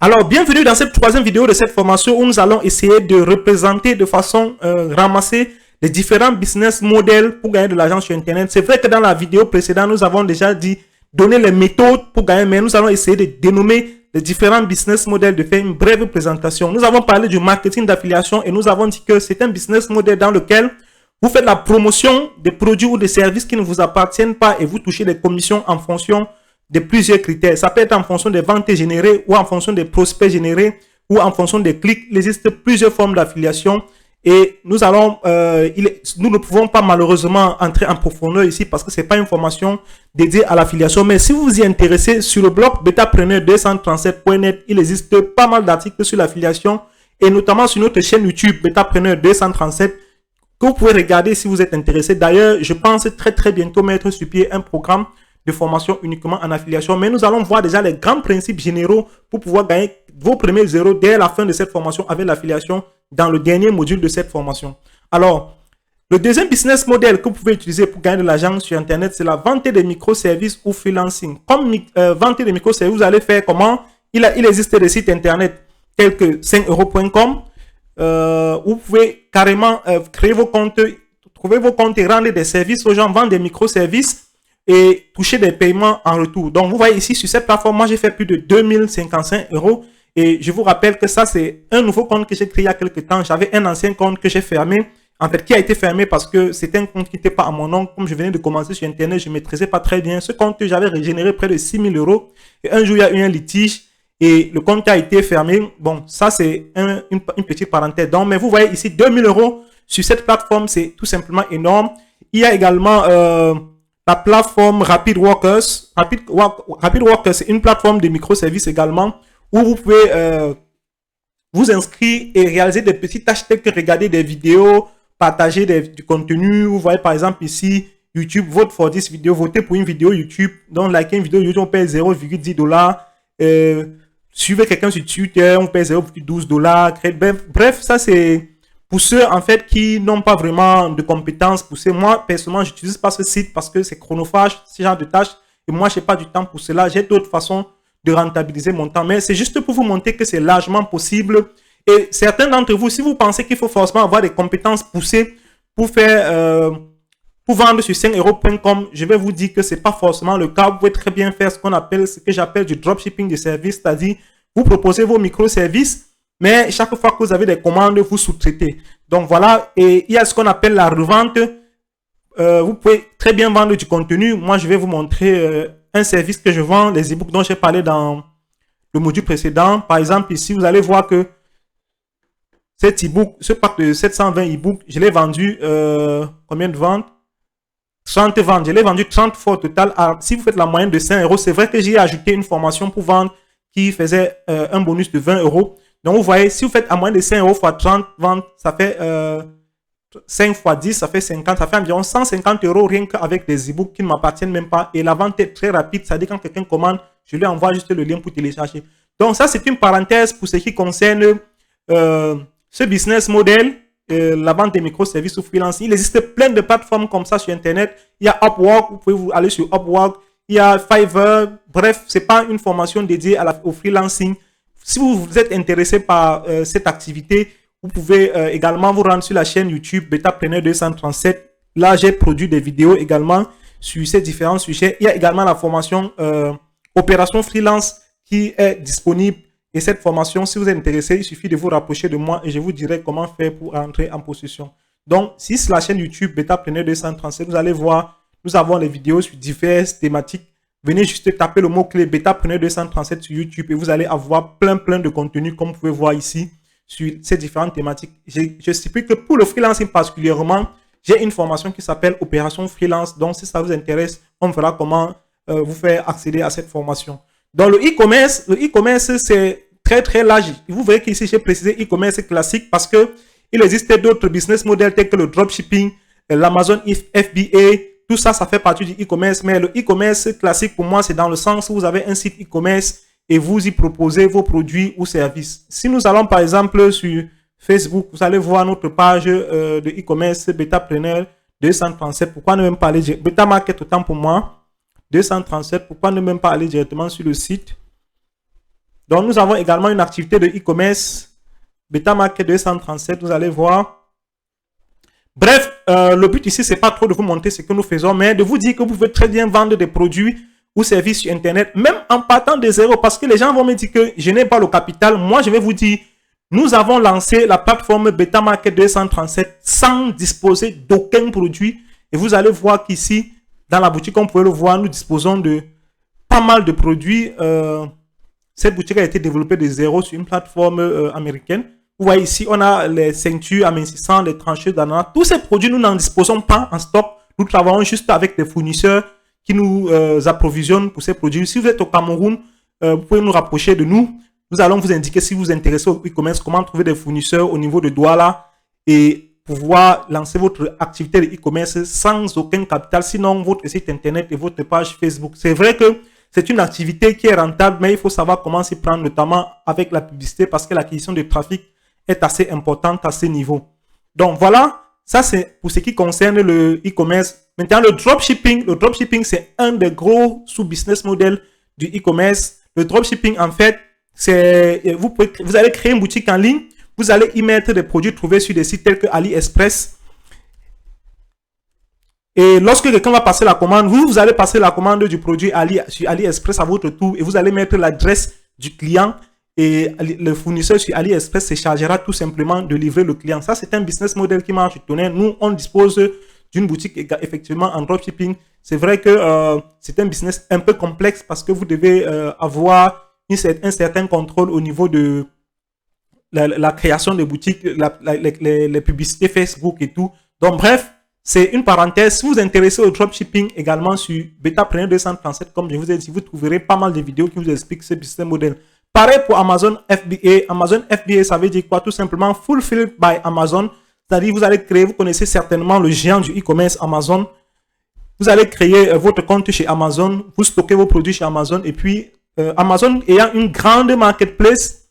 Alors, bienvenue dans cette troisième vidéo de cette formation où nous allons essayer de représenter de façon ramassée les différents business models pour gagner de l'argent sur Internet. C'est vrai que dans la vidéo précédente, nous avons déjà dit donner les méthodes pour gagner, mais nous allons essayer de dénommer les différents business models, de faire une brève présentation. Nous avons parlé du marketing d'affiliation et nous avons dit que c'est un business model dans lequel vous faites la promotion des produits ou des services qui ne vous appartiennent pas et vous touchez des commissions en fonction de plusieurs critères. Ça peut être en fonction des ventes générées ou en fonction des prospects générés ou en fonction des clics. Il existe plusieurs formes d'affiliation et nous ne pouvons pas malheureusement entrer en profondeur ici parce que ce n'est pas une formation dédiée à l'affiliation. Mais si vous vous y intéressez, sur le blog betapreneur237.net, il existe pas mal d'articles sur l'affiliation et notamment sur notre chaîne YouTube Betapreneur237 que vous pouvez regarder si vous êtes intéressé. D'ailleurs, je pense très bientôt mettre sur pied un programme de formation uniquement en affiliation, mais nous allons voir déjà les grands principes généraux pour pouvoir gagner vos premiers zéros dès la fin de cette formation avec l'affiliation dans le dernier module de cette formation. Alors, le deuxième business model que vous pouvez utiliser pour gagner de l'argent sur Internet, c'est la vente des microservices ou freelancing. Comme vente des microservices, vous allez faire comment? Il existe des sites Internet tels que 5euros.com où vous pouvez carrément créer vos comptes, trouver vos comptes et rendre des services aux gens, vendre des microservices et toucher des paiements en retour. Donc, vous voyez ici, sur cette plateforme, moi, j'ai fait plus de 2055 euros. Et je vous rappelle que ça, c'est un nouveau compte que j'ai créé il y a quelques temps. J'avais un ancien compte que j'ai fermé. En fait, qui a été fermé parce que c'était un compte qui n'était pas à mon nom. Comme je venais de commencer sur Internet, je ne maîtrisais pas très bien. Ce compte, j'avais régénéré près de 6 000 euros. Et un jour, il y a eu un litige et le compte a été fermé. Bon, ça, c'est une petite parenthèse. Donc, mais vous voyez ici, 2000 euros sur cette plateforme, c'est tout simplement énorme. Il y a également la plateforme Rapid Workers. Rapid Workers, c'est une plateforme de microservices également où vous pouvez vous inscrire et réaliser des petites tâches telles que regarder des vidéos, partager du contenu. Vous voyez par exemple ici, YouTube, vote for this vidéo, votez pour une vidéo YouTube. Donc, liker une vidéo YouTube, on paye 0,10 $. Suivez quelqu'un sur Twitter, on paye 0,12 $. Bref, ça c'est pour ceux en fait qui n'ont pas vraiment de compétences poussées. Moi, personnellement, je n'utilise pas ce site parce que c'est chronophage, ce genre de tâches. Et moi, je n'ai pas du temps pour cela. J'ai d'autres façons de rentabiliser mon temps. Mais c'est juste pour vous montrer que c'est largement possible. Et certains d'entre vous, si vous pensez qu'il faut forcément avoir des compétences poussées pour vendre sur 5euros.com, je vais vous dire que ce n'est pas forcément le cas. Vous pouvez très bien faire ce que j'appelle du dropshipping de services, c'est-à-dire vous proposez vos microservices, mais chaque fois que vous avez des commandes, vous sous-traitez. Donc voilà, et il y a ce qu'on appelle la revente. Vous pouvez très bien vendre du contenu. Moi, je vais vous montrer un service que je vends, les e-books dont j'ai parlé dans le module précédent. Par exemple, ici, vous allez voir que cet e-book, ce pack de 720 e-books, je l'ai vendu, combien de ventes? 30 ventes. Je l'ai vendu 30 fois au total. Si vous faites la moyenne de 5 euros, c'est vrai que j'ai ajouté une formation pour vendre qui faisait un bonus de 20 euros. Donc, vous voyez, si vous faites à moins de 5 euros fois 30 ventes, ça fait 5 fois 10, ça fait 50. Ça fait environ 150 euros rien qu'avec des e-books qui ne m'appartiennent même pas. Et la vente est très rapide. C'est-à-dire quand quelqu'un commande, je lui envoie juste le lien pour télécharger. Donc, ça, c'est une parenthèse pour ce qui concerne ce business model, la vente des microservices ou freelance. Il existe plein de plateformes comme ça sur Internet. Il y a Upwork, vous pouvez aller sur Upwork. Il y a Fiverr. Bref, ce n'est pas une formation dédiée au freelancing. Si vous êtes intéressé par cette activité, vous pouvez également vous rendre sur la chaîne YouTube Betapreneur237. Là, j'ai produit des vidéos également sur ces différents sujets. Il y a également la formation Opération Freelance qui est disponible. Et cette formation, si vous êtes intéressé, il suffit de vous rapprocher de moi et je vous dirai comment faire pour entrer en possession. Donc, si c'est la chaîne YouTube Betapreneur237, vous allez voir, nous avons les vidéos sur diverses thématiques. Venez juste taper le mot-clé Betapreneur237 sur YouTube et vous allez avoir plein de contenu comme vous pouvez voir ici sur ces différentes thématiques. Je stipule que pour le freelancing particulièrement, j'ai une formation qui s'appelle Opération Freelance. Donc, si ça vous intéresse, on verra comment vous faire accéder à cette formation. Dans le e-commerce, c'est très large. Vous verrez qu'ici, j'ai précisé e-commerce classique parce que il existe d'autres business models tels que le dropshipping, l'Amazon FBA. Tout ça, ça fait partie du e-commerce. Mais le e-commerce classique, pour moi, c'est dans le sens où vous avez un site e-commerce et vous y proposez vos produits ou services. Si nous allons, par exemple, sur Facebook, vous allez voir notre page de e-commerce Betapreneur 237. Pourquoi ne même pas aller Beta Market autant pour moi 237. Pourquoi ne même pas aller directement sur le site Donc, nous avons également une activité de e-commerce, Beta Market 237, vous allez voir. Bref, le but ici, c'est pas trop de vous montrer ce que nous faisons, mais de vous dire que vous pouvez très bien vendre des produits ou services sur Internet, même en partant de zéro, parce que les gens vont me dire que je n'ai pas le capital. Moi, je vais vous dire, nous avons lancé la plateforme Beta Market 237 sans disposer d'aucun produit. Et vous allez voir qu'ici, dans la boutique, comme vous pouvez le voir, nous disposons de pas mal de produits. Cette boutique a été développée de zéro sur une plateforme américaine. Vous voyez ici, on a les ceintures amincissantes, les trancheuses d'ananas. Tous ces produits, nous n'en disposons pas en stock. Nous travaillons juste avec des fournisseurs qui nous approvisionnent pour ces produits. Si vous êtes au Cameroun, vous pouvez nous rapprocher de nous. Nous allons vous indiquer si vous vous intéressez au e-commerce, comment trouver des fournisseurs au niveau de Douala et pouvoir lancer votre activité de e-commerce sans aucun capital, sinon votre site internet et votre page Facebook. C'est vrai que c'est une activité qui est rentable, mais il faut savoir comment s'y prendre, notamment avec la publicité, parce que l'acquisition de trafic est assez importante à ce niveau. Donc voilà, ça c'est pour ce qui concerne le e-commerce. Maintenant, le dropshipping, c'est un des gros sous-business models du e-commerce. Le dropshipping, en fait, c'est vous allez créer une boutique en ligne, vous allez y mettre des produits trouvés sur des sites tels que AliExpress. Et lorsque quelqu'un va passer la commande, vous allez passer la commande du produit sur AliExpress à votre tour et vous allez mettre l'adresse du client et le fournisseur sur AliExpress se chargera tout simplement de livrer le client. Ça, c'est un business model qui marche tonnerre. Nous, on dispose d'une boutique effectivement en dropshipping. C'est vrai que c'est un business un peu complexe parce que vous devez avoir un certain contrôle au niveau de la création des boutiques, les publicités Facebook et tout. Donc, bref, c'est une parenthèse. Si vous vous intéressez au dropshipping également sur Betapreneur 237, comme je vous ai dit, vous trouverez pas mal de vidéos qui vous expliquent ce business model. Pareil pour Amazon FBA. Amazon FBA, ça veut dire quoi? Tout simplement Fulfilled by Amazon. C'est-à-dire, vous allez créer, vous connaissez certainement le géant du e-commerce Amazon. Vous allez créer votre compte chez Amazon, vous stockez vos produits chez Amazon et puis Amazon ayant une grande marketplace,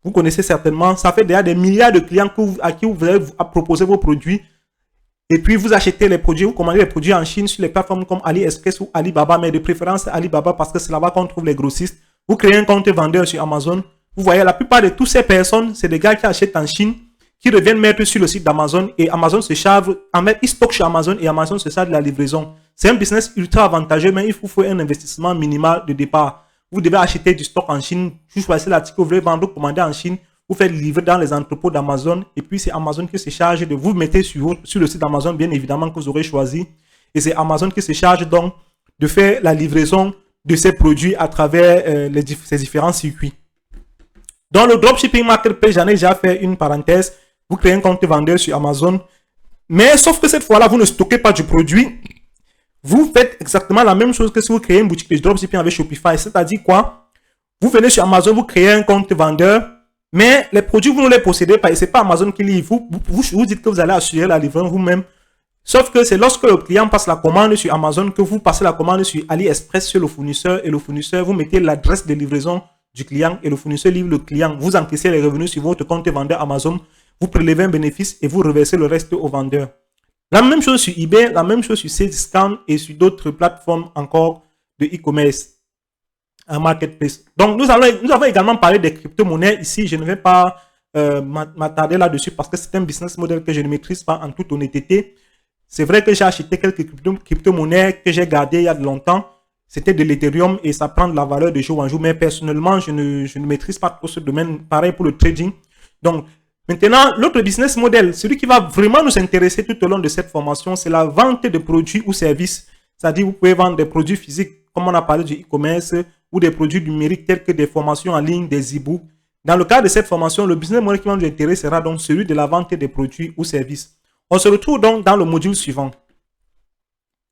vous connaissez certainement, ça fait déjà des milliards de clients à qui vous allez proposer vos produits. Et puis, vous achetez les produits, vous commandez les produits en Chine sur les plateformes comme AliExpress ou Alibaba, mais de préférence Alibaba parce que c'est là-bas qu'on trouve les grossistes. Vous créez un compte vendeur sur Amazon. Vous voyez, la plupart de toutes ces personnes, c'est des gars qui achètent en Chine, qui reviennent mettre sur le site d'Amazon et Amazon se charge, ils stockent chez Amazon et Amazon se charge de la livraison. C'est un business ultra avantageux, mais il faut faire un investissement minimal de départ. Vous devez acheter du stock en Chine, vous choisissez l'article que vous voulez vendre, vous commandez en Chine, vous faites livrer dans les entrepôts d'Amazon et puis c'est Amazon qui se charge de vous mettre sur le site d'Amazon, bien évidemment, que vous aurez choisi. Et c'est Amazon qui se charge donc de faire la livraison de ces produits à travers ces différents circuits. Dans le dropshipping marketplace, j'en ai déjà fait une parenthèse. Vous créez un compte vendeur sur Amazon, mais sauf que cette fois-là, vous ne stockez pas du produit. Vous faites exactement la même chose que si vous créez une boutique de dropshipping avec Shopify. C'est-à-dire quoi? Vous venez sur Amazon, vous créez un compte vendeur, mais les produits, vous ne les possédez pas et ce n'est pas Amazon qui livre. Vous dites que vous allez assurer la livraison vous-même. Sauf que c'est lorsque le client passe la commande sur Amazon que vous passez la commande sur AliExpress sur le fournisseur et le fournisseur, vous mettez l'adresse de livraison du client et le fournisseur livre le client. Vous encaissez les revenus sur votre compte vendeur Amazon, vous prélevez un bénéfice et vous reversez le reste au vendeur. La même chose sur eBay, la même chose sur Cdiscount et sur d'autres plateformes encore de e-commerce, un marketplace. Donc, nous avons également parlé des crypto-monnaies. Ici, je ne vais pas m'attarder là-dessus parce que c'est un business model que je ne maîtrise pas en toute honnêteté. C'est vrai que j'ai acheté quelques crypto-monnaies que j'ai gardées il y a de longtemps. C'était de l'Ethereum et ça prend de la valeur de jour en jour. Mais personnellement, je ne maîtrise pas trop ce domaine. Pareil pour le trading. Donc, maintenant, l'autre business model, celui qui va vraiment nous intéresser tout au long de cette formation, c'est la vente de produits ou services. C'est-à-dire, vous pouvez vendre des produits physiques, comme on a parlé du e-commerce, ou des produits numériques tels que des formations en ligne, des e-books. Dans le cadre de cette formation, le business model qui va nous intéresser sera donc celui de la vente des produits ou services. On se retrouve donc dans le module suivant.